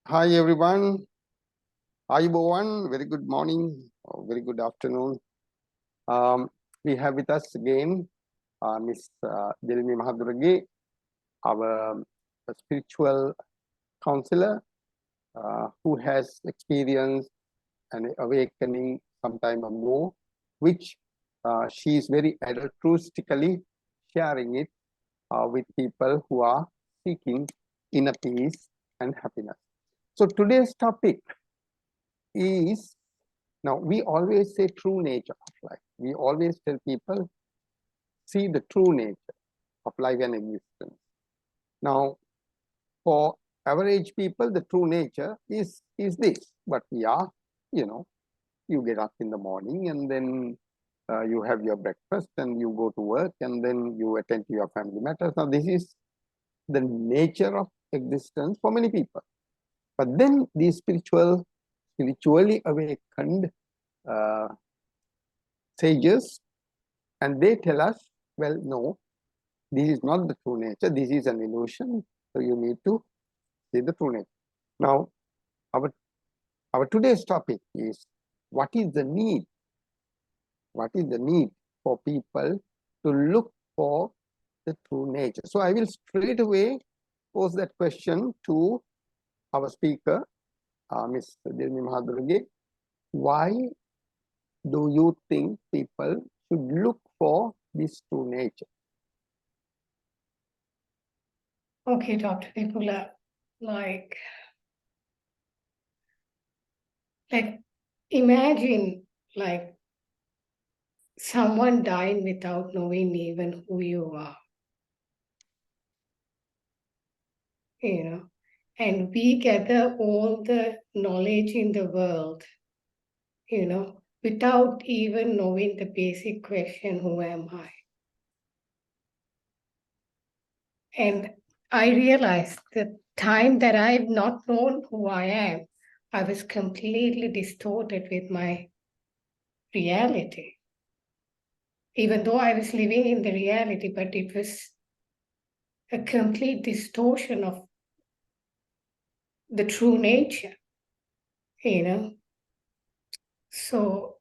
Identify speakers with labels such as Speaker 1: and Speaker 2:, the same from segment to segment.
Speaker 1: Hi everyone. Ayubowan, very good morning or very good afternoon. We have with us again Miss Dilmi Mahadurage, our spiritual counselor who has experienced an awakening some time ago, which she is very altruistically sharing it with people who are seeking inner peace and happiness. So today's topic is, now we always say true nature of life. We always tell people, see the true nature of life and existence. Now, for average people, the true nature is this. But we are, you get up in the morning and then you have your breakfast and you go to work and then you attend to your family matters. Now, this is the nature of existence for many people. But then these spiritually awakened sages, and they tell us, well, no, this is not the true nature, this is an illusion, so you need to see the true nature. Now, our today's topic is, what is the need? What is the need for people to look for the true nature? So I will straight away pose that question to our speaker, Ms. Dilmi Mahadurage. Why do you think people should look for this true nature?
Speaker 2: Okay, Dr. Vipula, like imagine like someone dying without knowing even who you are, and we gather all the knowledge in the world, without even knowing the basic question, who am I? And I realized the time that I've not known who I am, I was completely distorted with my reality. Even though I was living in the reality, but it was a complete distortion of the true nature, So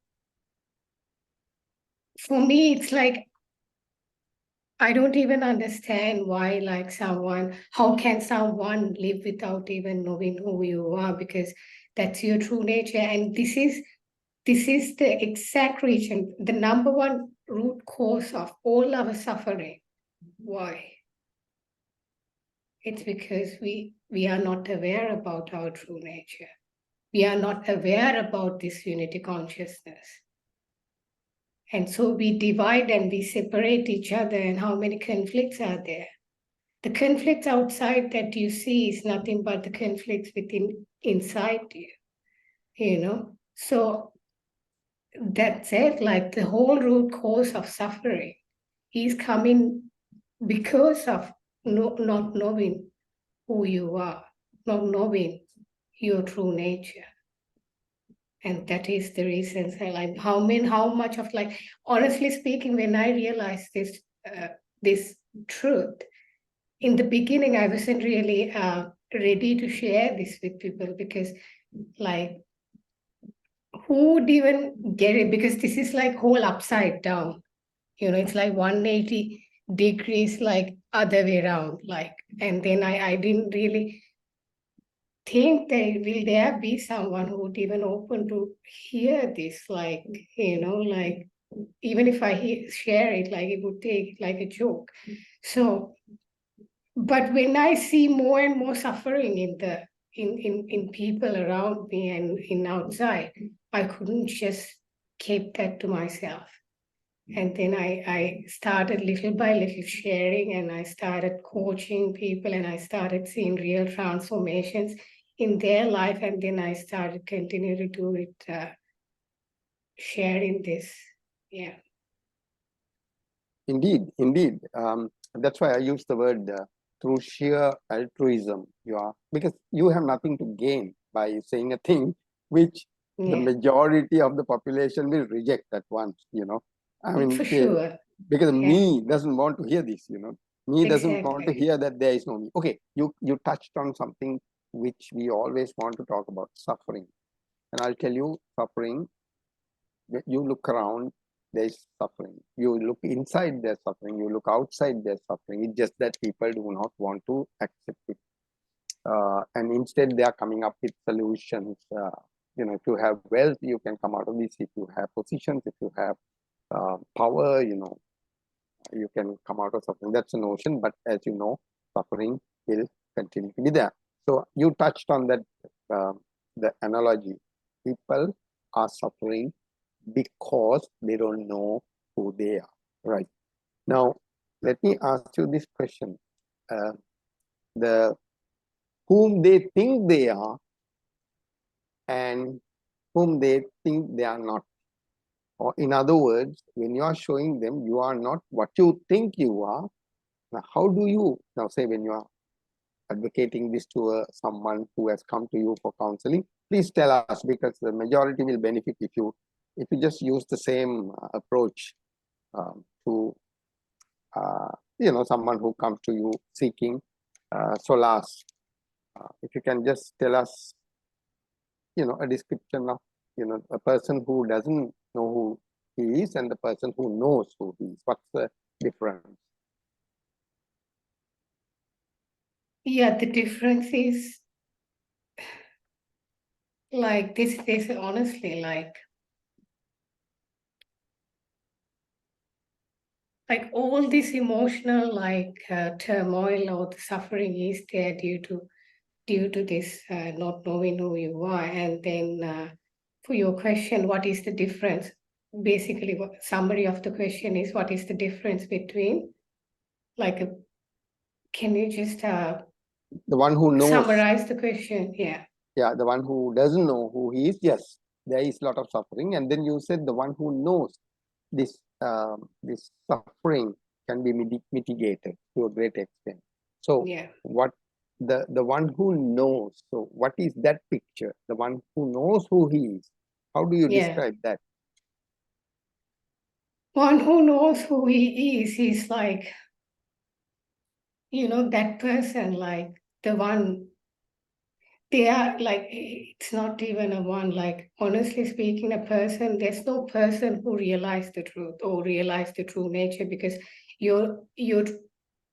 Speaker 2: for me, it's like, I don't even understand why, how can someone live without even knowing who you are? Because that's your true nature. And this is the exact reason, the number one root cause of all our suffering. Why? It's because we are not aware about our true nature. We are not aware about this unity consciousness. And so we divide and we separate each other, and how many conflicts are there? The conflicts outside that you see is nothing but the conflicts inside you, So that's it, like the whole root cause of suffering is coming because of not knowing who you are, not knowing your true nature. And that is the reason I like how much of, like, honestly speaking, when I realized this truth, in the beginning, I wasn't really ready to share this with people, because like, who would even get it? Because this is like whole upside down, it's like 180 degrees, like other way around, like, and then I didn't really think will there be someone who would even open to hear this, like, like, even if I share it, like, it would take like a joke. So, but when I see more and more suffering in people around me and in outside, I couldn't just keep that to myself. And then I started little by little sharing, and I started coaching people, and I started seeing real transformations in their life. And then I started continue to do it, sharing this. Yeah.
Speaker 1: Indeed. That's why I use the word through sheer altruism. Because you have nothing to gain by saying a thing which the majority of the population will reject at once. I mean,
Speaker 2: for sure.
Speaker 1: Because me doesn't want to hear this. Me doesn't want to
Speaker 2: Exactly.
Speaker 1: hear that there is no me. Okay, you touched on something which we always want to talk about, suffering. And I'll tell you, suffering, when you look around, there's suffering. You look inside, there's suffering. You look outside, there's suffering. It's just that people do not want to accept it. And instead, they are coming up with solutions. If you have wealth, you can come out of this. If you have positions, if you have power, you can come out of suffering. That's a notion, but as you know, suffering will continue to be there. So you touched on that, the analogy. People are suffering because they don't know who they are. Right. Now, let me ask you this question. The whom they think they are and whom they think they are not. Or in other words, when you are showing them you are not what you think you are, now how do you, now say when you are advocating this to someone who has come to you for counseling, please tell us, because the majority will benefit if you just use the same approach to someone who comes to you seeking solace. If you can just tell us, a description of, a person who doesn't know who he is and the person who knows who he is. What's the difference?
Speaker 2: Yeah, the difference is like this honestly, like all this emotional turmoil or the suffering is there due to this not knowing who you are. And then for your question, what is the difference? Basically, what summary of the question is, what is the difference between can you just
Speaker 1: the one who knows,
Speaker 2: summarize the question?
Speaker 1: Yeah, the one who doesn't know who he is, yes, there is a lot of suffering. And then you said the one who knows, this suffering can be mitigated to a great extent. So what the one who knows, so what is that picture? The one who knows who he is, how do you describe that?
Speaker 2: One who knows who he is, he's like, that person, like the one, they are like, it's not even a one, like honestly speaking, a person, there's no person who realized the truth or realized the true nature, because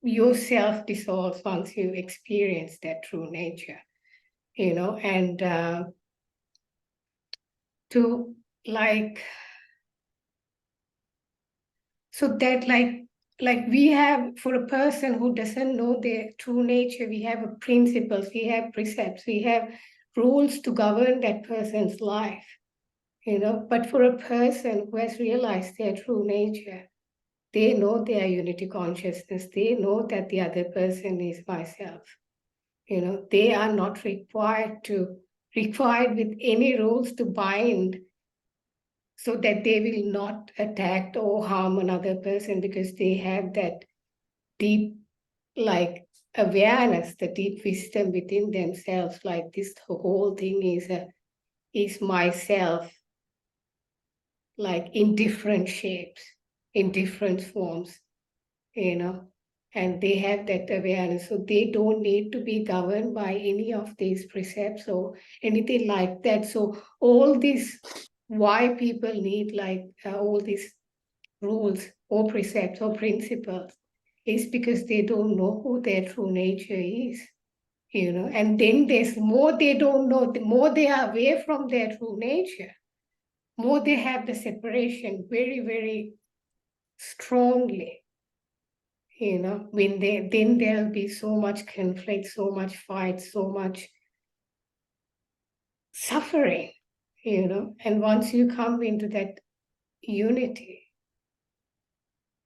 Speaker 2: yourself dissolves once you experience that true nature, and to like, so that like we have, for a person who doesn't know their true nature, we have principles, we have precepts, we have rules to govern that person's life, but for a person who has realized their true nature, they know their unity consciousness, they know that the other person is myself, they are not required with any rules to bind so that they will not attack or harm another person, because they have that deep awareness, the deep wisdom within themselves, like this whole thing is myself, like in different shapes, in different forms, and they have that awareness, so they don't need to be governed by any of these precepts or anything like that. So all this, why people need all these rules or precepts or principles, is because they don't know who their true nature is, and then there's more they don't know, the more they are away from their true nature, more they have the separation very, very strongly, then there'll be so much conflict, so much fight, so much suffering, and once you come into that unity,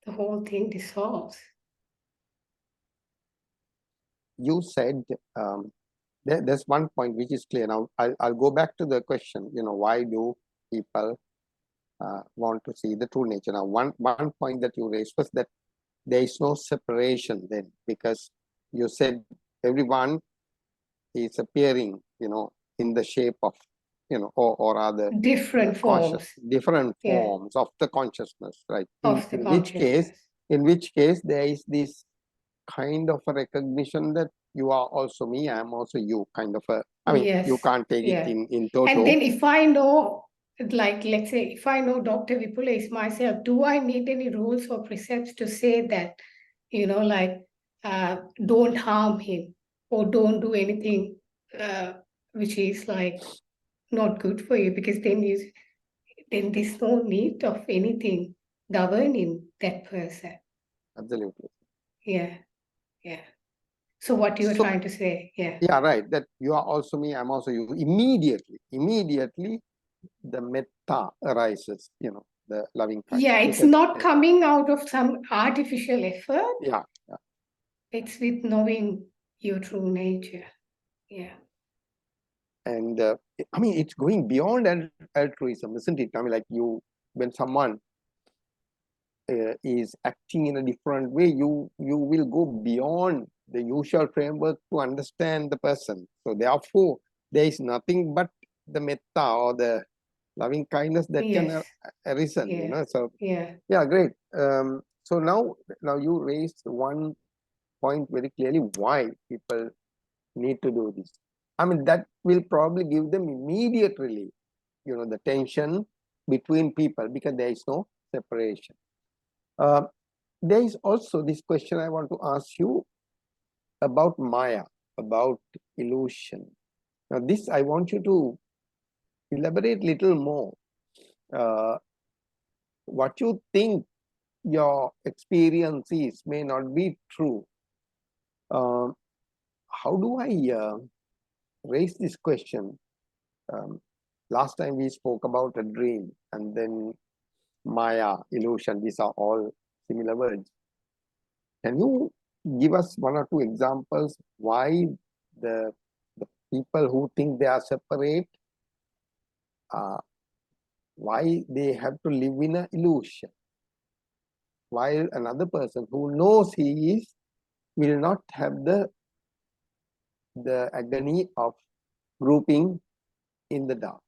Speaker 2: the whole thing dissolves.
Speaker 1: You said there's one point which is clear. Now I'll go back to the question, why do people want to see the true nature? Now one point that you raised was that there is no separation then, because you said everyone is appearing, in the shape of, or other
Speaker 2: different forms
Speaker 1: of the consciousness, right?
Speaker 2: Of the
Speaker 1: in which case there is this kind of a recognition that you are also me, I am also you, kind of a, I mean,
Speaker 2: Yes.
Speaker 1: you can't take
Speaker 2: Yeah.
Speaker 1: it in toto.
Speaker 2: And then if I know, like, let's say, if I know Dr. Vipula is myself, do I need any rules or precepts to say that, you know, like, don't harm him or don't do anything which is like not good for you? Because then there's no need of anything governing that person.
Speaker 1: Absolutely.
Speaker 2: Yeah. Yeah. So what you were
Speaker 1: So,
Speaker 2: trying to say, yeah.
Speaker 1: yeah, right. That you are also me, I'm also you. Immediately, the metta arises, you know, the loving kindness.
Speaker 2: Yeah, it's not coming out of some artificial effort.
Speaker 1: Yeah.
Speaker 2: It's with knowing your true nature. Yeah.
Speaker 1: And I mean, it's going beyond altruism, isn't it? I mean, like when someone is acting in a different way, you will go beyond the usual framework to understand the person. So therefore, there is nothing but the metta or the loving kindness that can arisen.
Speaker 2: Yeah.
Speaker 1: You know. So
Speaker 2: yeah,
Speaker 1: great. So now you raised one point very clearly: why people need to do this. I mean, that will probably give them immediate relief. You know, the tension between people, because there is no separation. There is also this question I want to ask you about Maya, about illusion. Now, this I want you to elaborate a little more. What you think your experience is may not be true. How do I raise this question? Last time we spoke about a dream, and then Maya, illusion, these are all similar words. Can you give us one or two examples why the people who think they are separate, why they have to live in an illusion, while another person who knows he is will not have the agony of grouping in the dark?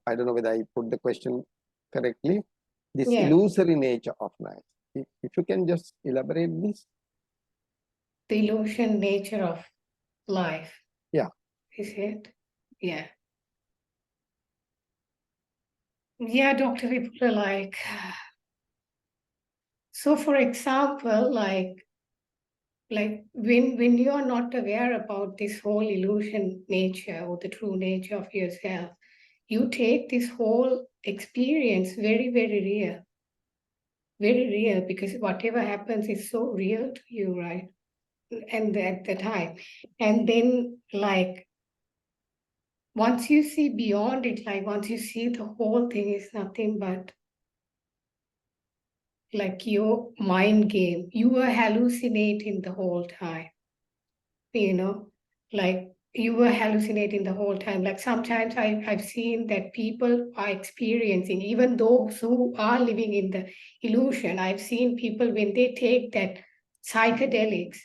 Speaker 1: I don't know whether I put the question correctly. This illusory nature of life. If you can just elaborate this.
Speaker 2: The illusion nature of life.
Speaker 1: Yeah.
Speaker 2: Is it? Yeah. Yeah, Dr. Vipula, like, so for example, like when you are not aware about this whole illusion nature or the true nature of yourself, you take this whole experience very, very real. Very real, because whatever happens is so real to you, right? And at the time. And then like once you see beyond it, like once you see the whole thing is nothing but like your mind game, you were hallucinating the whole time, you know, like you were hallucinating the whole time. Like sometimes I've seen that people are experiencing, even those who are living in the illusion, I've seen people when they take that psychedelics.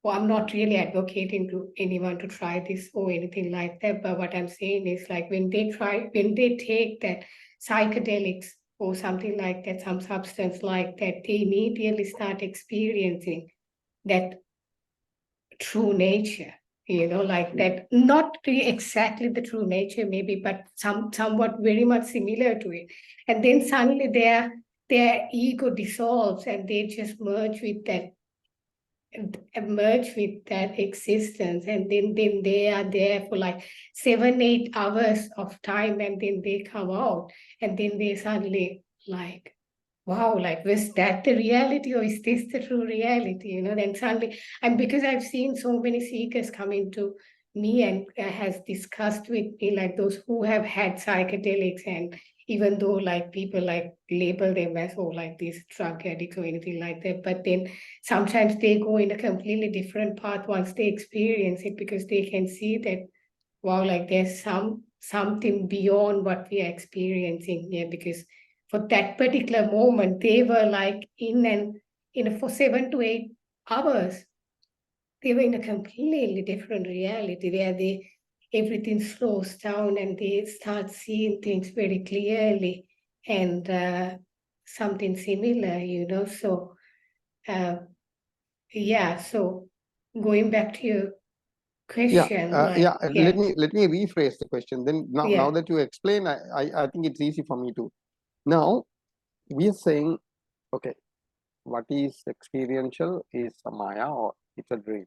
Speaker 2: Well, I'm not really advocating to anyone to try this or anything like that, but what I'm saying is like when they take that psychedelics or something like that, some substance like that, they immediately start experiencing that true nature, you know, like that, not really exactly the true nature maybe, but somewhat very much similar to it. And then suddenly their ego dissolves and they just merge with that existence, and then they are there for like 7-8 hours of time, and then they come out and then they suddenly like, wow, like was that the reality or is this the true reality? You know, then suddenly, and because I've seen so many seekers come into me and has discussed with me, like those who have had psychedelics, and even though like people like label them as like these drug addicts or anything like that, but then sometimes they go in a completely different path once they experience it, because they can see that, wow, like there's something beyond what we are experiencing here, because for that particular moment, they were like for 7 to 8 hours, they were in a completely different reality where everything slows down and they start seeing things very clearly, and something similar, you know. So Yeah, so going back to your question,
Speaker 1: Let me rephrase the question. Then now that you explain, I think it's easy for me to. Now we are saying, okay, what is experiential is a Maya or it's a dream.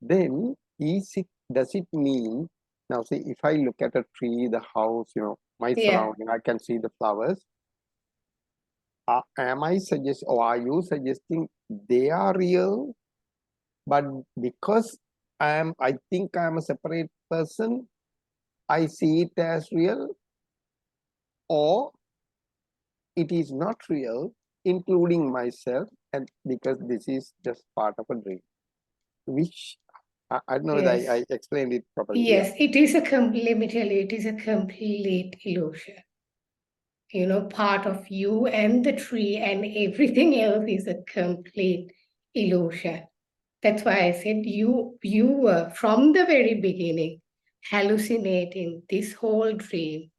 Speaker 1: Then does it mean, now see, if I look at a tree, the house, my surrounding, I can see the flowers. Am I suggest, or are you suggesting they are real, but because I think I'm a separate person, I see it as real, or it is not real, including myself, and because this is just part of a dream? Which I don't know whether I explained it properly.
Speaker 2: Yes, it is let me tell you, it is a complete illusion. Part of you and the tree and everything else is a complete illusion. That's why I said you were from the very beginning hallucinating this whole dream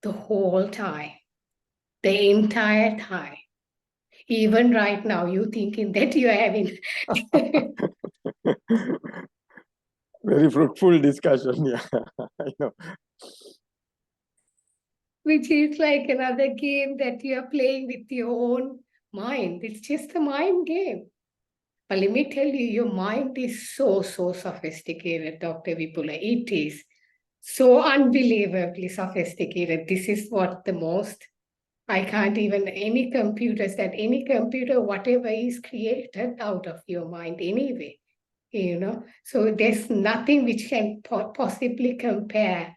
Speaker 2: the whole time, the entire time. Even right now, you thinking that you are having
Speaker 1: very fruitful discussion. Yeah, I know.
Speaker 2: Which is like another game that you are playing with your own mind. It's just a mind game. But let me tell you, your mind is so sophisticated, Dr. Vipula. It is so unbelievably sophisticated. This is what the most, I can't even, any computer, whatever is created out of your mind anyway. So there's nothing which can possibly compare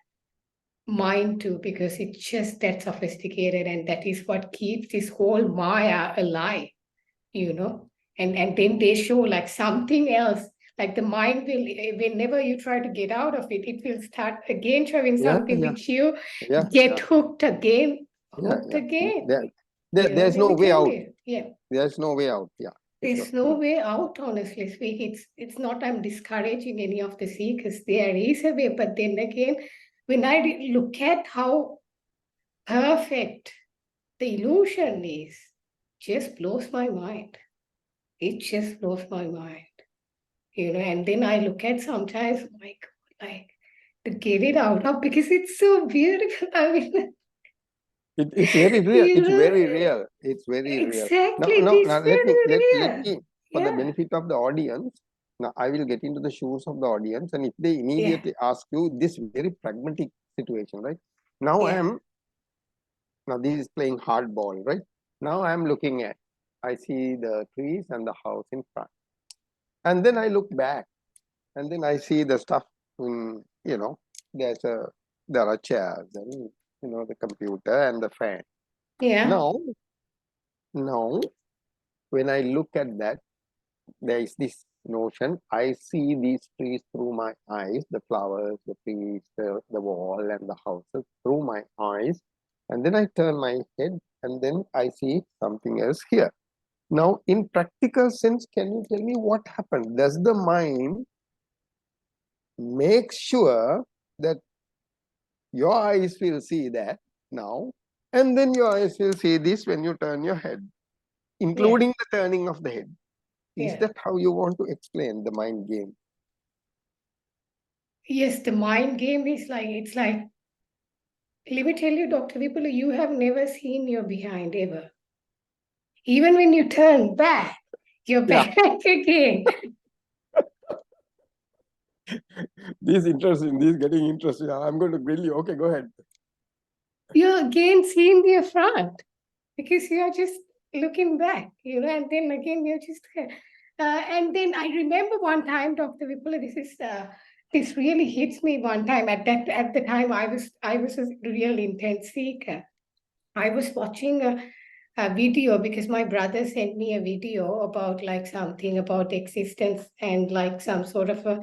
Speaker 2: mind to, because it's just that sophisticated, and that is what keeps this whole Maya alive, and then they show like something else, like the mind will, whenever you try to get out of it, it will start again showing something which you get hooked again.
Speaker 1: There's no way out. There's no way out.
Speaker 2: There's no way out, honestly speaking. It's not I'm discouraging any of the seekers. There is a way, but then again, when I look at how perfect the illusion is, just blows my mind. It just blows my mind. And then I look at sometimes, my God, like to get it out of, because it's so beautiful. I mean,
Speaker 1: it's very real. It's very real. It's very real.
Speaker 2: Exactly.
Speaker 1: Now let me, for the benefit of the audience, now I will get into the shoes of the audience, and if they immediately ask you this very pragmatic situation, right? Now this is playing hardball, right? Now I'm looking at, I see the trees and the house in front, and then I look back, and then I see the stuff in, there are chairs and the computer and the fan. Now when I look at that, there is this notion, I see these trees through my eyes, the flowers, the trees, the wall and the houses through my eyes, and then I turn my head and then I see something else here. Now in practical sense, can you tell me what happened? Does the mind make sure that your eyes will see that now, and then your eyes will see this when you turn your head, including the turning of the head? Is that how you want to explain the mind game?
Speaker 2: Yes, the mind game is like, it's like, let me tell you, Dr. Vipula, you have never seen your behind ever. Even when you turn back, you're back again.
Speaker 1: This is interesting. This is getting interesting. I'm going to grill you. Okay, go ahead.
Speaker 2: You're again seeing the front because you're just looking back, and then again you're just. And then I remember one time, Dr. Vipula, this really hits me one time. At the time, I was a real intense seeker. I was watching a video because my brother sent me a video about like something about existence and like some sort of a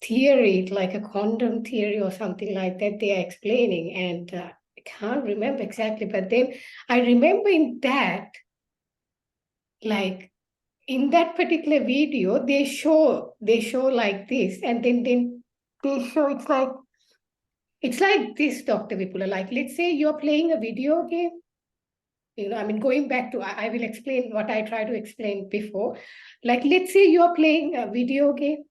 Speaker 2: theory, like a quantum theory or something like that they are explaining. And I can't remember exactly, but then I remember in that, like in that particular video, they show like this, and then they show it's like this, Dr. Vipula. Like, let's say you're playing a video game I mean, going back to, I will explain what I tried to explain before. Like, let's say you're playing a video game.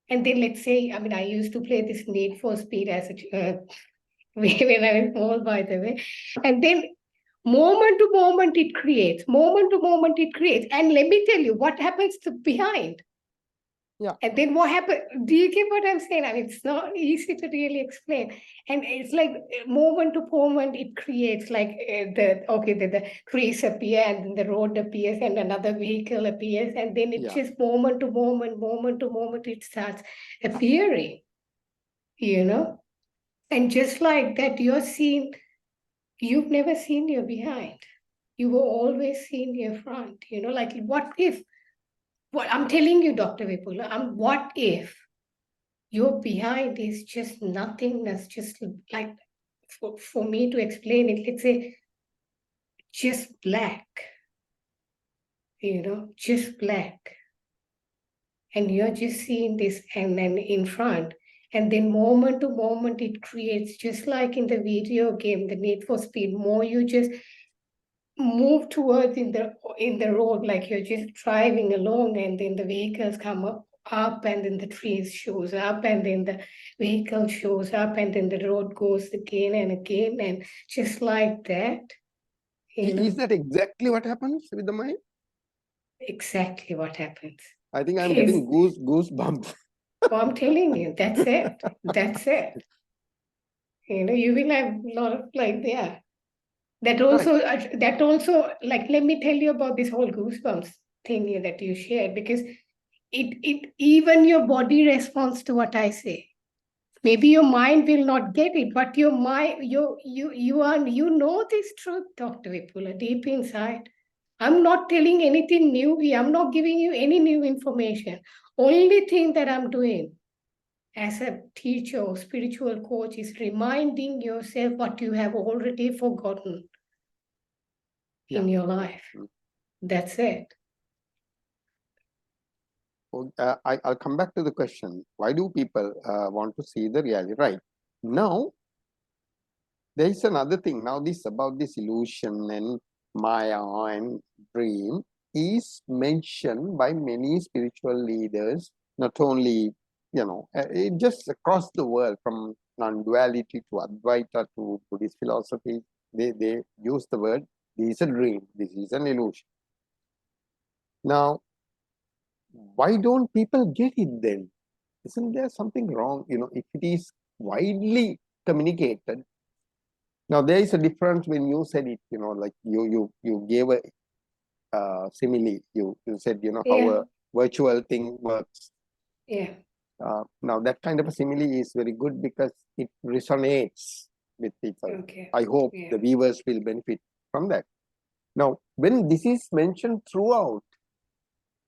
Speaker 2: And then let's say, I mean, I used to play this Need for Speed as when I was small, by the way. And then moment to moment it creates, moment to moment it creates. And let me tell you what happens to behind.
Speaker 1: Yeah.
Speaker 2: And then what happened? Do you get what I'm saying? I mean, it's not easy to really explain. And it's like moment to moment, it creates like the trees appear and then the road appears and another vehicle appears. And then it just moment to moment, it starts appearing, And just like that, you've never seen your behind. You were always seeing your front, like what if, what I'm telling you, Dr. Vipula, what if your behind is just nothingness, just like, for me to explain it, let's say just black, just black. And you're just seeing this and then in front. And then moment to moment, it creates, just like in the video game, the Need for Speed, more you just move towards in the road, like you're just driving along, and then the vehicles come up and then the trees shows up and then the vehicle shows up and then the road goes again and again, and just like that.
Speaker 1: Is that exactly what happens with the mind?
Speaker 2: Exactly what happens.
Speaker 1: I think I'm getting goosebumps.
Speaker 2: Oh, I'm telling you, that's it. That's it. You will have a lot of like, yeah. That also, like, let me tell you about this whole goosebumps thing that you shared, because it even your body responds to what I say. Maybe your mind will not get it, but your mind, you know this truth, Dr. Vipula, deep inside. I'm not telling anything new here. I'm not giving you any new information. Only thing that I'm doing as a teacher or spiritual coach is reminding yourself what you have already forgotten in your life. That's it.
Speaker 1: I'll come back to the question. Why do people want to see the reality? Right. Now, there is another thing. Now, about this illusion and Maya and dream is mentioned by many spiritual leaders, not only, just across the world, from non-duality to Advaita to Buddhist philosophy. They use the word, this is a dream, this is an illusion. Now, why don't people get it then? Isn't there something wrong? If it is widely communicated. Now, there is a difference when you said it, like you gave a simile. You said, how a virtual thing works.
Speaker 2: Yeah.
Speaker 1: Now, that kind of a simile is very good because it resonates with people.
Speaker 2: Okay.
Speaker 1: I hope the viewers will benefit from that. Now, when this is mentioned throughout,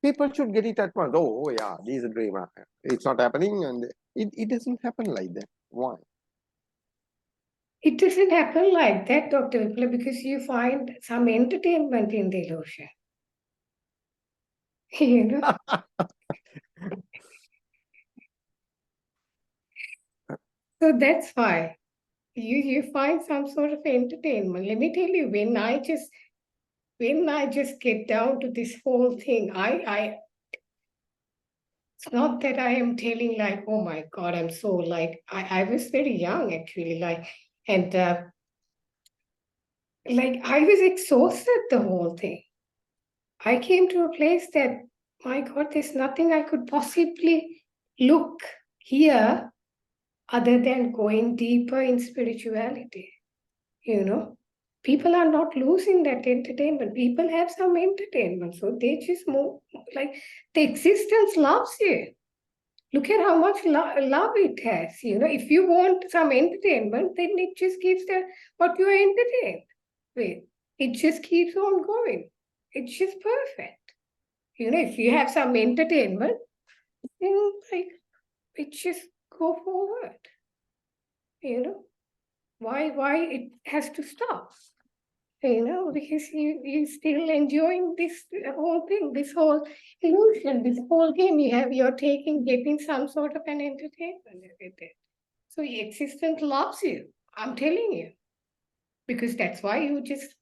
Speaker 1: people should get it at once. Oh yeah, this is a dream. It's not happening, and it doesn't happen like that. Why?
Speaker 2: It doesn't happen like that, Dr. Vipula, because you find some entertainment in the illusion. So that's why you find some sort of entertainment. Let me tell you, when I just get down to this whole thing, it's not that I am telling like, oh my God, I'm so like, I was very young actually, and I was exhausted the whole thing. I came to a place that, my God, there's nothing I could possibly look here other than going deeper in spirituality. People are not losing that entertainment. People have some entertainment, so they just move, like, the existence loves you. Look at how much love it has. If you want some entertainment, then it just gives what you're entertained with. It just keeps on going. It's just perfect. If you have some entertainment, then it just go forward. Why it has to stop? Because you still enjoying this whole thing, this whole illusion, this whole game. You're getting some sort of an entertainment with it. So existence loves you. I'm telling you, because that's why you just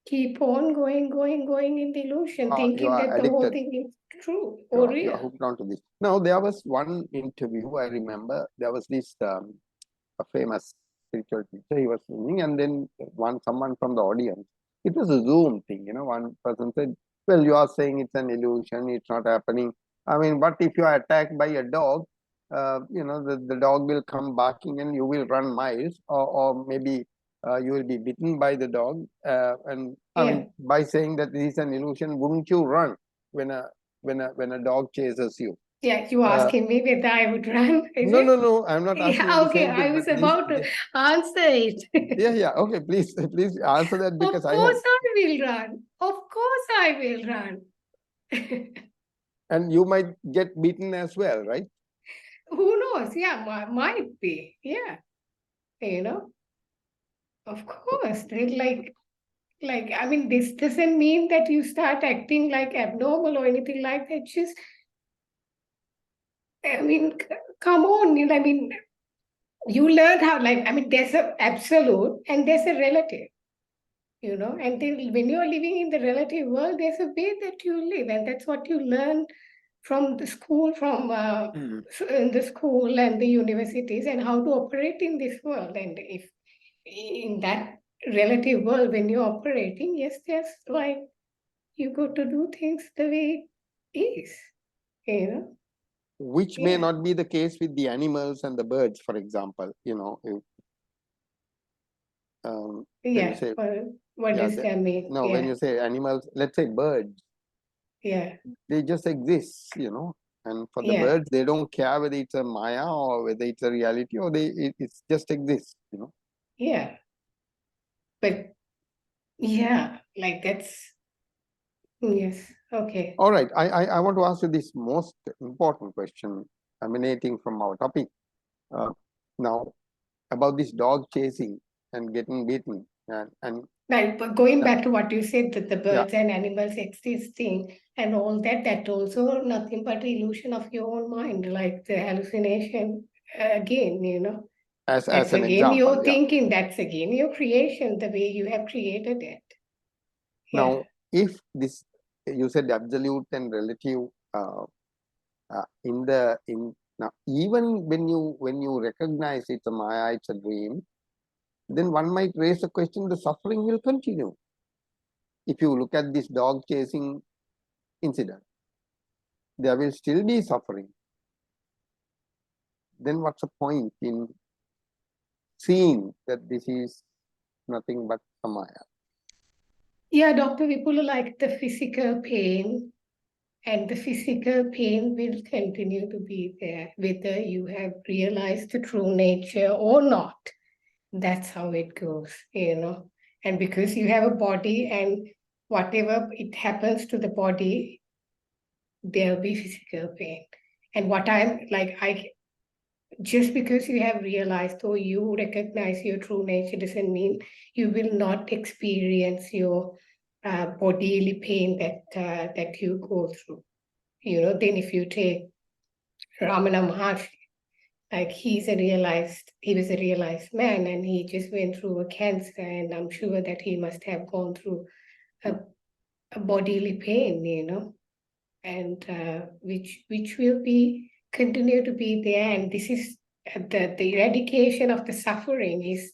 Speaker 2: keep on going in the illusion,
Speaker 1: you
Speaker 2: thinking
Speaker 1: are
Speaker 2: that the whole
Speaker 1: addicted.
Speaker 2: thing is true
Speaker 1: You
Speaker 2: or
Speaker 1: are
Speaker 2: real.
Speaker 1: hooked onto this. Now, there was one interview I remember. There was this a famous spiritual teacher. He was singing, and then someone from the audience. It was a Zoom thing, you know. One person said, "Well, you are saying it's an illusion. It's not happening. I mean, what if you are attacked by a dog? You know, the dog will come barking, and you will run miles, or maybe you will be bitten by the dog. And I mean, by saying that this is an illusion, wouldn't you run when a dog chases you?"
Speaker 2: Yeah, you asking me whether I would run, is
Speaker 1: No,
Speaker 2: it?
Speaker 1: no, no. I'm not asking you
Speaker 2: Yeah,
Speaker 1: the
Speaker 2: okay,
Speaker 1: same
Speaker 2: I
Speaker 1: thing, but
Speaker 2: was about to answer it.
Speaker 1: yeah, yeah. Okay, please, please answer that,
Speaker 2: Of
Speaker 1: because I have,
Speaker 2: course I will run. Of course I will run.
Speaker 1: and you might get beaten as well, right?
Speaker 2: Who knows? Yeah, might be. Yeah, you know, of course. I mean, this doesn't mean that you start acting like abnormal or anything like that. Just, I mean, come on. I mean, you learn how, I mean, there's an absolute and there's a relative, and then when you're living in the relative world, there's a way that you live, and that's what you learn from the school, in the school and the universities, and how to operate in this world. And if in that relative world, when you're operating, yes, there's you go to do things the way it is, you know.
Speaker 1: Which may
Speaker 2: Yeah.
Speaker 1: not be the case with the animals and the birds, for example. You know, when you
Speaker 2: Yeah.
Speaker 1: say,
Speaker 2: Well, what
Speaker 1: yeah,
Speaker 2: does that mean?
Speaker 1: no, when
Speaker 2: Yeah.
Speaker 1: you say animals, let's say birds,
Speaker 2: Yeah.
Speaker 1: they just exist, you know. And for the
Speaker 2: Yeah.
Speaker 1: birds, they don't care whether it's a Maya or whether it's a reality, or it's just exists, you know.
Speaker 2: Yeah. But yeah, that's yes. Okay.
Speaker 1: All right, I want to ask you this most important question emanating from our topic. Now, about this dog chasing and getting beaten, and
Speaker 2: Right, but going back to what you said, that the
Speaker 1: yeah,
Speaker 2: birds and animals existing and all that, that also nothing but illusion of your own mind, like the hallucination again,
Speaker 1: as
Speaker 2: That's
Speaker 1: an
Speaker 2: again
Speaker 1: example,
Speaker 2: your
Speaker 1: yeah.
Speaker 2: thinking, that's again your creation, the way you have created it. Yeah.
Speaker 1: Now, if this, you said absolute and relative, in now, even when you recognize it's a Maya, it's a dream, then one might raise the question: the suffering will continue. If you look at this dog chasing incident, there will still be suffering. Then what's the point in seeing that this is nothing but a Maya?
Speaker 2: Yeah, Dr. Vipula, like the physical pain, and the physical pain will continue to be there, whether you have realized the true nature or not. That's how it goes. And because you have a body, and whatever it happens to the body, there'll be physical pain. And what I just because you have realized or you recognize your true nature doesn't mean you will not experience your bodily pain that you go through. Then if you take Ramana Maharshi, he was a realized man, and he just went through a cancer, and I'm sure that he must have gone through a bodily pain, and which will be continue to be there. And this is the eradication of the suffering is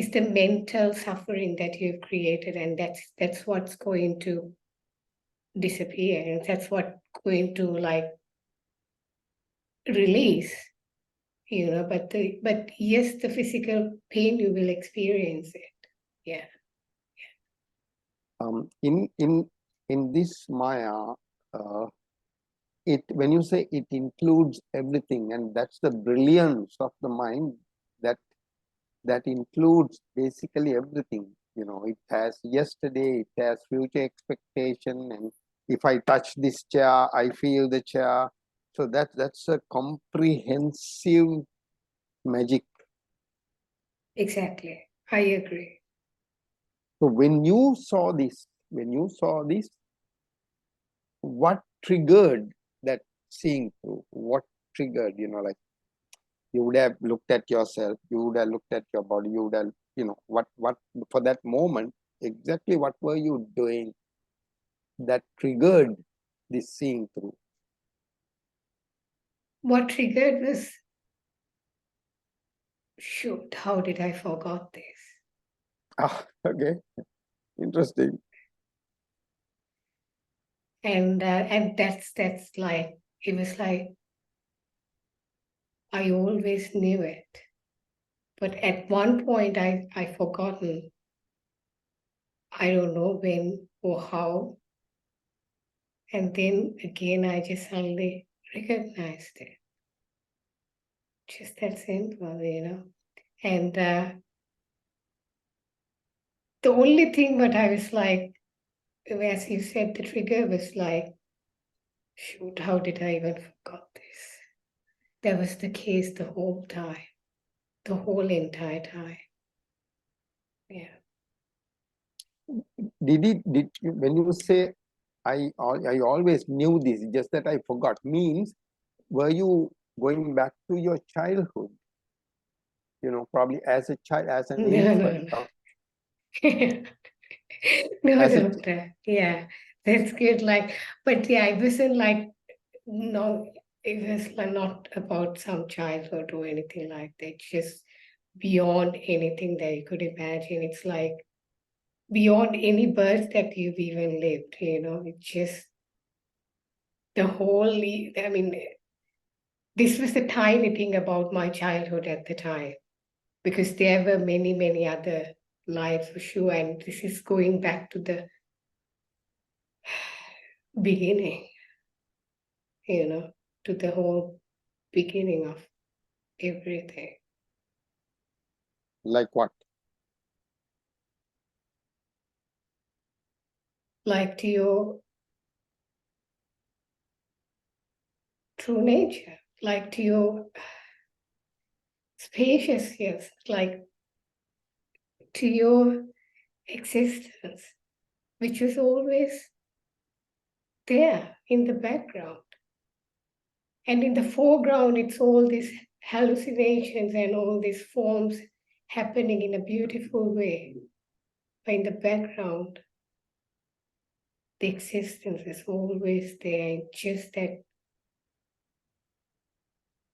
Speaker 2: the mental suffering that you've created, and that's what's going to disappear, and that's what going to release. But yes, the physical pain, you will experience it. Yeah.
Speaker 1: In this Maya, uh, when you say it includes everything, and that's the brilliance of the mind, that includes basically everything. You know, it has yesterday, it has future expectation, and if I touch this chair, I feel the chair. So that's a comprehensive magic.
Speaker 2: Exactly, I agree.
Speaker 1: So when you saw this, what triggered that seeing through? What triggered? Like, you would have looked at yourself, you would have looked at your body, you would have, what for that moment, exactly what were you doing that triggered this seeing through?
Speaker 2: What triggered was, shoot, how did I forgot this?
Speaker 1: Ah, okay, interesting.
Speaker 2: And that's like, it was like, I always knew it. But at one point I forgotten. I don't know when or how. And then again, I just suddenly recognized it. Just that simple, And the only thing that I was like, as you said, the trigger was like, shoot, how did I even forgot this? That was the case the whole time, the whole entire time. Yeah.
Speaker 1: When you say, I always knew this, just that I forgot, means, were you going back to your childhood? Probably as a child, as an infant.
Speaker 2: No. No,
Speaker 1: As a
Speaker 2: doctor. Yeah, that's good. Like, but yeah, it wasn't like, no, it was like not about some childhood or anything like that. Just beyond anything that you could imagine. It's like beyond any birth that you've even lived, It's just the whole, I mean, this was the tiny thing about my childhood at the time, because there were many, many other lives for sure. And this is going back to the beginning, to the whole beginning of everything.
Speaker 1: Like what?
Speaker 2: Like to your true nature, like to your spaciousness, like to your existence, which is always there in the background. And in the foreground, it's all these hallucinations and all these forms happening in a beautiful way. But in the background, the existence is always there. Just that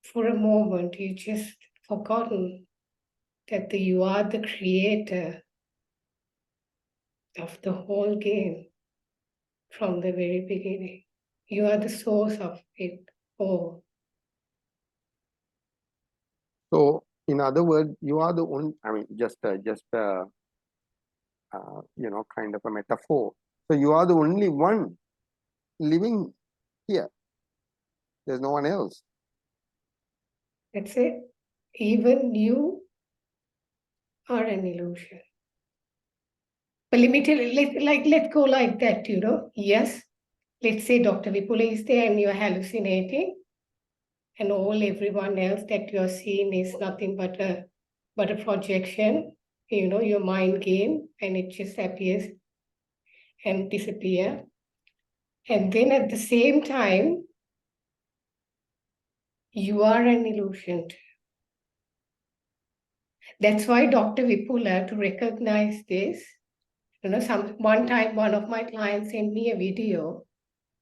Speaker 2: for a moment, you just forgotten that you are the creator of the whole game from the very beginning. You are the source of it all.
Speaker 1: So, in other words, you are the one. I mean, just kind of a metaphor. So you are the only one living here. There's no one else.
Speaker 2: That's it. Even you are an illusion. But let me tell you, let's go like that, Yes, let's say Dr. Vipula is there and you're hallucinating, and everyone else that you're seeing is nothing but a projection, your mind game, and it just appears and disappear. And then at the same time, you are an illusion. That's why Dr. Vipula, to recognize this, one time one of my clients sent me a video,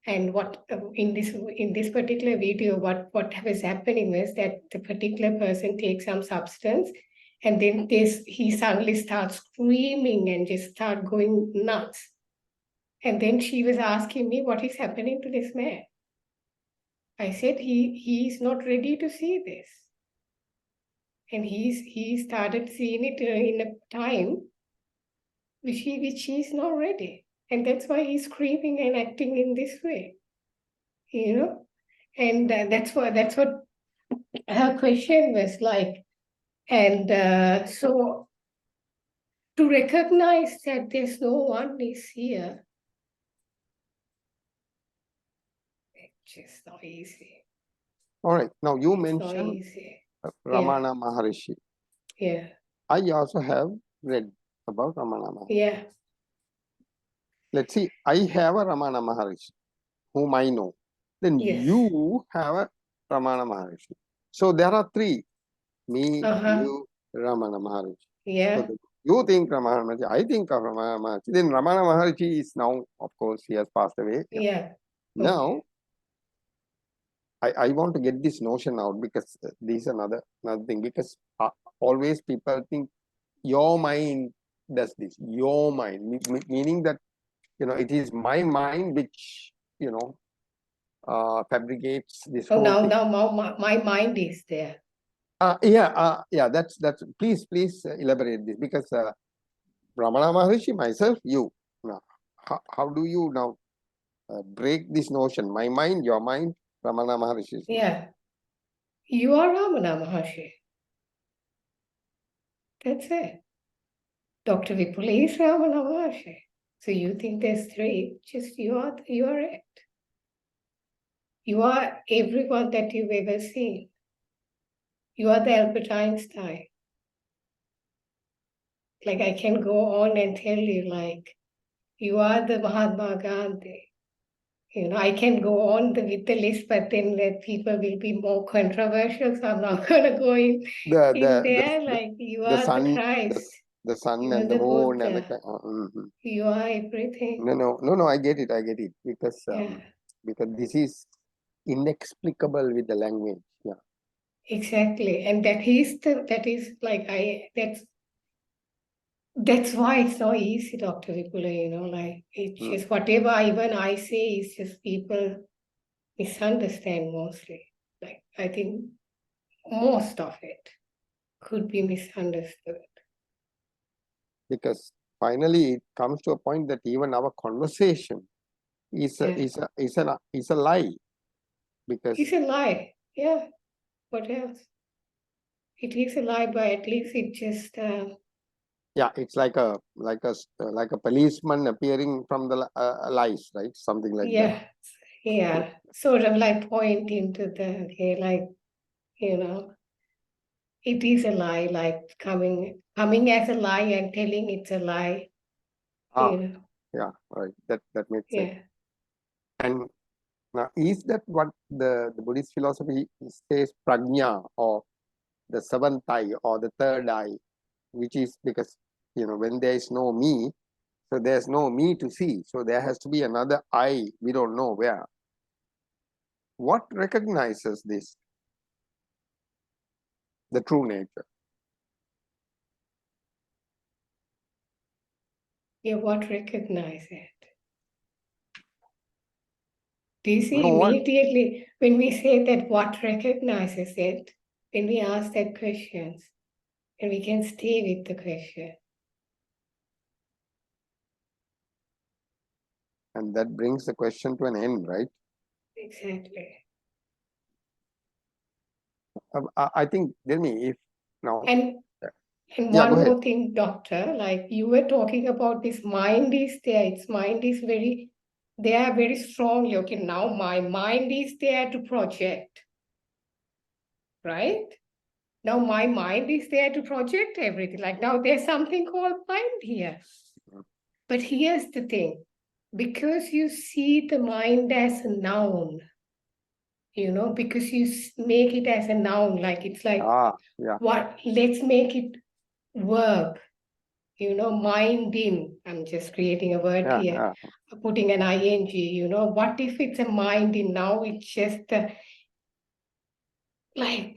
Speaker 2: and what in this particular video, what was happening was that the particular person takes some substance, and then he suddenly starts screaming and just start going nuts. And then she was asking me, what is happening to this man? I said, he's not ready to see this. And he started seeing it in a time which he's not ready. And that's why he's screaming and acting in this way, And that's what her question was like. And so to recognize that there's no one is here, it's just not easy.
Speaker 1: All right. Now you
Speaker 2: It's
Speaker 1: mentioned
Speaker 2: not easy.
Speaker 1: Ramana Maharishi.
Speaker 2: Yeah.
Speaker 1: I also have read about Ramana Maharishi.
Speaker 2: Yeah.
Speaker 1: Let's see. I have a Ramana Maharishi whom I know. Then
Speaker 2: Yes.
Speaker 1: you have a Ramana Maharishi. So there are three. Me,
Speaker 2: Uh-huh.
Speaker 1: you, Ramana Maharishi.
Speaker 2: Yeah.
Speaker 1: So You think Ramana Maharshi, I think of Ramana Maharshi. Then Ramana Maharshi is now, of course, he has passed away.
Speaker 2: Yeah.
Speaker 1: Now, I want to get this notion out because this is another thing. Because always people think your mind does this. Your mind, meaning that it is my mind which fabricates this
Speaker 2: Oh,
Speaker 1: whole thing.
Speaker 2: now my mind is there.
Speaker 1: Yeah. That's. Please elaborate this because Ramana Maharshi, myself, you. Now, how do you now break this notion? My mind, your mind, Ramana Maharshi's mind.
Speaker 2: Yeah. You are Ramana Maharshi. That's it. Dr. Vipula is Ramana Maharshi. So you think there's three, just you are it. You are everyone that you've ever seen. You are the Albert Einstein. Like I can go on and tell you, like, you are the Mahatma Gandhi. I can go on with the list, but then that people will be more controversial, so I'm not going to go in there. Like, you are the Christ.
Speaker 1: The sun
Speaker 2: You are
Speaker 1: and the
Speaker 2: the
Speaker 1: moon and
Speaker 2: Buddha. You are everything.
Speaker 1: No, I get it because
Speaker 2: Yeah.
Speaker 1: because this is inexplicable with the language. Yeah.
Speaker 2: Exactly. And that's why it's so easy, Dr. Vipula, like it's just whatever even I say is just people misunderstand mostly. Like I think most of it could be misunderstood.
Speaker 1: Because finally it comes to a point that even our conversation is a lie. Because
Speaker 2: it's a lie. Yeah. What else? It is a lie, but at least it just
Speaker 1: yeah, it's like a policeman appearing from the lies, right? Something like that.
Speaker 2: Yeah, sort of like pointing to like it is a lie, like coming as a lie and telling it's a lie.
Speaker 1: Yeah, right. That makes sense. And now, is that what the Buddhist philosophy says, prajna, or the seventh eye or the third eye, which is because when there is no me, so there's no me to see, so there has to be another eye, we don't know where. What recognizes this, the true nature?
Speaker 2: Yeah, what recognizes it? Do you see immediately when we say that what recognizes it, when we ask that questions, and we can stay with the question.
Speaker 1: And that brings the question to an end, right?
Speaker 2: Exactly.
Speaker 1: I think, Dilmi, if now...
Speaker 2: And one more thing, doctor, like you were talking about this mind is there, its mind is they are very strongly, okay, now my mind is there to project, right? Now my mind is there to project everything. Like now there's something called mind here. But here's the thing, because you see the mind as a noun, because you make it as a noun, like it's like, let's make it verb, minding. I'm just creating a word here, putting an ing, what if it's a minding? Now it's just I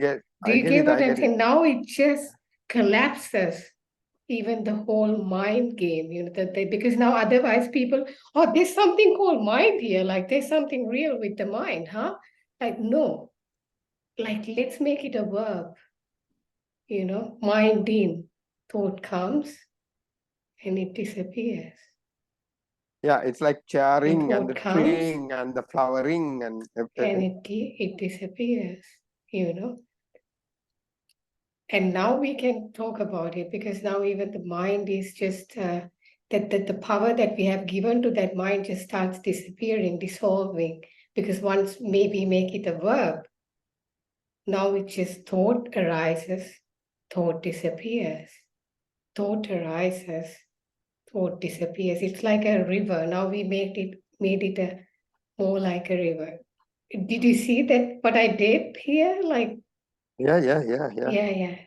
Speaker 2: get do you get what I'm saying? Now it just collapses even the whole mind game, because now otherwise people, there's something called mind here, like there's something real with the mind, huh? Like, no, like let's make it a verb, minding. Thought comes and it disappears.
Speaker 1: Yeah, it's like charing and the treeing and the flowering and
Speaker 2: everything. And it disappears, And now we can talk about it because now even the mind is just that the power that we have given to that mind just starts disappearing, dissolving. Because once maybe make it a verb, now it's just thought arises, thought disappears. Thought arises, thought disappears. It's like a river. Now we made it a more like a river. Did you see that what I did here? Like
Speaker 1: yeah.
Speaker 2: Yeah.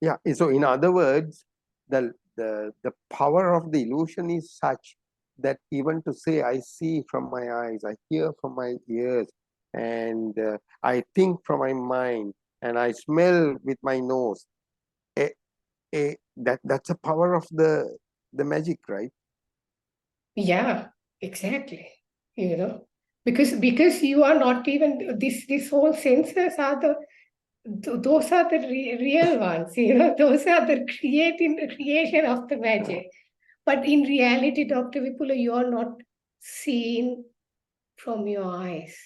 Speaker 1: Yeah. So in other words, the power of the illusion is such that even to say I see from my eyes, I hear from my ears, and I think from my mind, and I smell with my nose. eh, that's a power of the magic, right?
Speaker 2: Yeah, exactly. You know, because you are not even this whole senses are those are the real ones. Those are the creation of the magic. But in reality, Dr. Vipula, you are not seen from your eyes.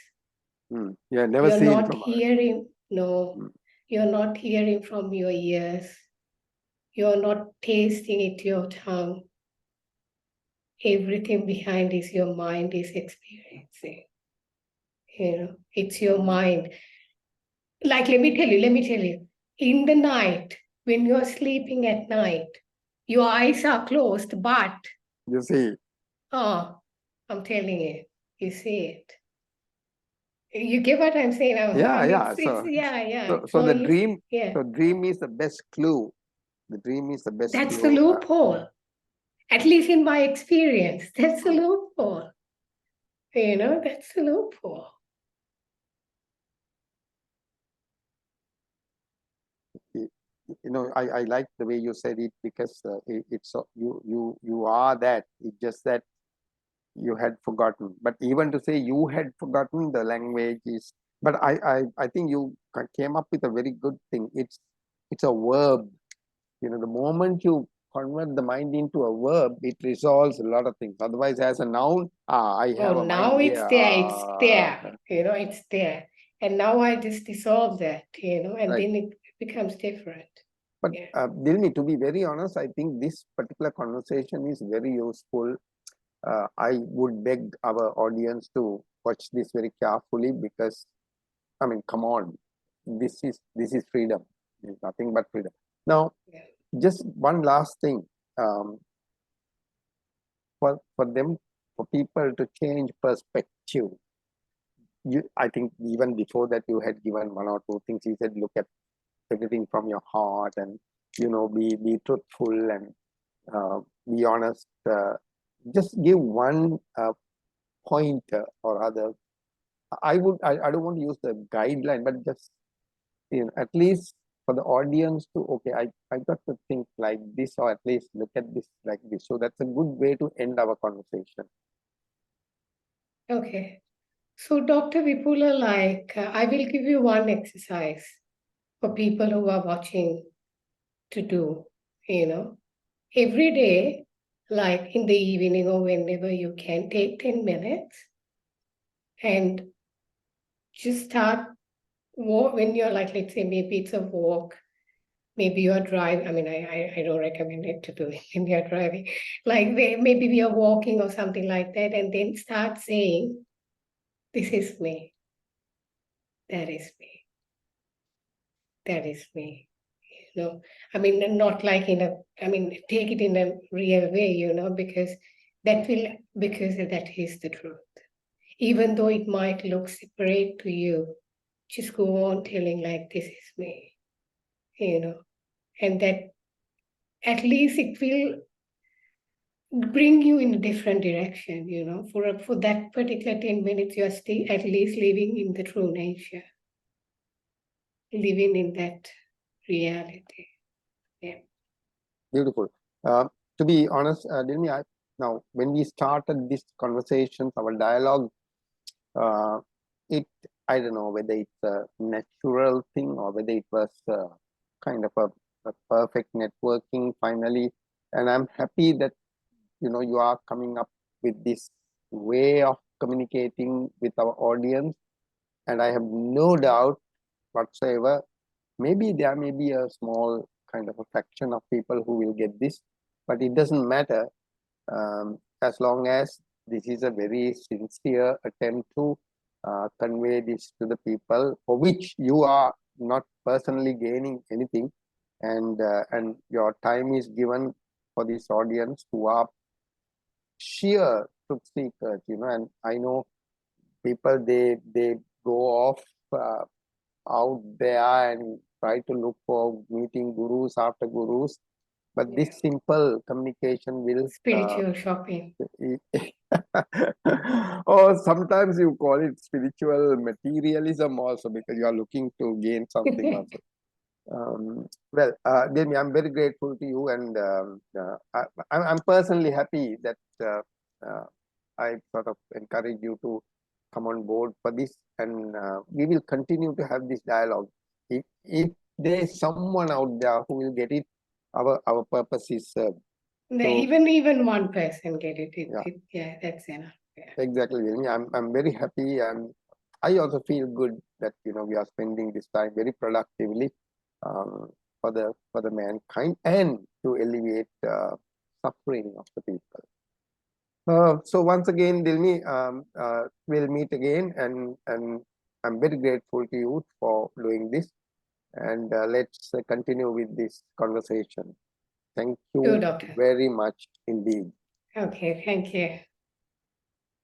Speaker 1: Yeah, never
Speaker 2: You're
Speaker 1: seen
Speaker 2: not
Speaker 1: from
Speaker 2: hearing. No,
Speaker 1: mm,
Speaker 2: you're not hearing from your ears. You're not tasting it your tongue. Everything behind is your mind is experiencing. It's your mind. Like, let me tell you, in the night, when you're sleeping at night, your eyes are closed, but,
Speaker 1: you see.
Speaker 2: oh, I'm telling you see it. You get what I'm saying?
Speaker 1: Yeah, yeah.
Speaker 2: Yeah.
Speaker 1: So the dream,
Speaker 2: Yeah.
Speaker 1: so dream is the best clue. The dream is the best
Speaker 2: That's the
Speaker 1: clue.
Speaker 2: loophole. At least in my experience, that's the loophole. That's the loophole.
Speaker 1: I like the way you said it, because it's so you are that. It's just that you had forgotten. But even to say you had forgotten, the language is. But I think you came up with a very good thing. It's a verb. The moment you convert the mind into a verb, it resolves a lot of things. Otherwise, as a noun, I have
Speaker 2: Oh,
Speaker 1: a mind
Speaker 2: now
Speaker 1: here.
Speaker 2: it's there, it's there. And now I just dissolve that, and
Speaker 1: Right.
Speaker 2: then it becomes different.
Speaker 1: But
Speaker 2: Yeah.
Speaker 1: Dilmi, to be very honest, I think this particular conversation is very useful. I would beg our audience to watch this very carefully, because, I mean, come on, this is freedom. It's nothing but freedom. Now,
Speaker 2: Yeah.
Speaker 1: just one last thing, um, for people to change perspective. I think even before that, you had given one or two things. You said, look at everything from your heart, and be truthful, and be honest. Just give one point or other. I don't want to use the guideline, but just at least for the audience to, okay, I got to think like this, or at least look at this like this. So that's a good way to end our conversation.
Speaker 2: Okay. So, Dr. Vipula, I will give you one exercise for people who are watching to do, every day, like in the evening or whenever you can, take 10 minutes and just start when you're like, let's say, maybe it's a walk, maybe you're driving. I mean, I don't recommend it to do it when you're driving. Like maybe we are walking or something like that, and then start saying, this is me, that is me, that is me. I mean, not like take it in a real way, because that is the truth. Even though it might look separate to you, just go on telling like, this is me, and that at least it will bring you in a different direction, for that particular 10 minutes, you are still at least living in the true nature, living in that reality. Yeah.
Speaker 1: Beautiful. To be honest, Dilmi, now when we started these conversations, our dialogue, uh, it I don't know whether it's a natural thing or whether it was kind of a perfect networking finally. And I'm happy that you are coming up with this way of communicating with our audience. And I have no doubt whatsoever, maybe there may be a small kind of a fraction of people who will get this, but it doesn't matter, as long as this is a very sincere attempt to convey this to the people, for which you are not personally gaining anything, and your time is given for this audience who are sheer truth seekers, and I know people, they go off out there and try to look for meeting gurus after gurus, but
Speaker 2: Yeah.
Speaker 1: this simple communication will
Speaker 2: Spiritual shopping.
Speaker 1: or sometimes you call it spiritual materialism also, because you are looking to gain something also. Well, Dilmi, I'm very grateful to you, and I'm personally happy that I sort of encourage you to come on board for this, and we will continue to have this dialogue. If there is someone out there who will get it, our purpose is served. So,
Speaker 2: even one person get it.
Speaker 1: Yeah.
Speaker 2: That's enough. Yeah.
Speaker 1: Exactly. I'm very happy, and I also feel good that we are spending this time very productively for the mankind, and to alleviate suffering of the people. So once again, Dilmi, we'll meet again, and I'm very grateful to you for doing this, and let's continue with this conversation. Thank you
Speaker 2: Sure, doctor.
Speaker 1: very much indeed.
Speaker 2: Okay, thank you.